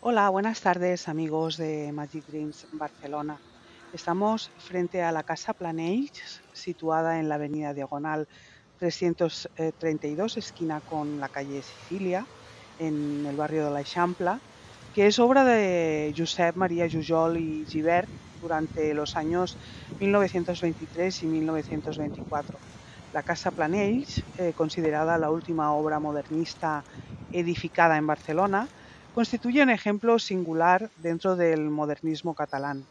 Hola, buenas tardes amigos de Magic Dreams Barcelona. Estamos frente a la Casa Planells, situada en la avenida Diagonal 332, esquina con la calle Sicilia, en el barrio de l'Eixample, que es obra de Josep Maria Jujol y Gibert durante los años 1923 y 1924. La Casa Planells, considerada la última obra modernista edificada en Barcelona, constituye un ejemplo singular dentro del modernismo catalán.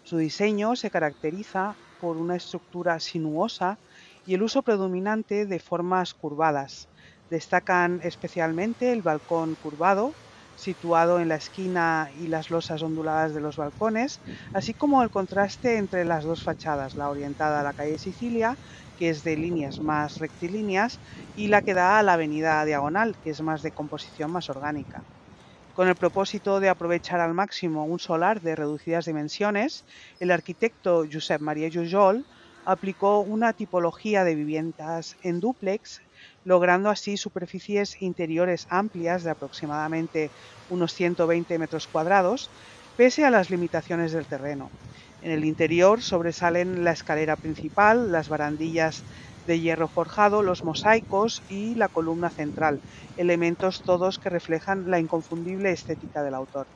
Su diseño se caracteriza por una estructura sinuosa y el uso predominante de formas curvadas. Destacan especialmente el balcón curvado, situado en la esquina, y las losas onduladas de los balcones, así como el contraste entre las dos fachadas, la orientada a la calle Sicilia, que es de líneas más rectilíneas, y la que da a la avenida Diagonal, que es más de composición más orgánica. Con el propósito de aprovechar al máximo un solar de reducidas dimensiones, el arquitecto Josep Maria Jujol aplicó una tipología de viviendas en dúplex, logrando así superficies interiores amplias de aproximadamente unos 120 metros cuadrados, pese a las limitaciones del terreno. En el interior sobresalen la escalera principal, las barandillas de hierro forjado, los mosaicos y la columna central, elementos todos que reflejan la inconfundible estética del autor.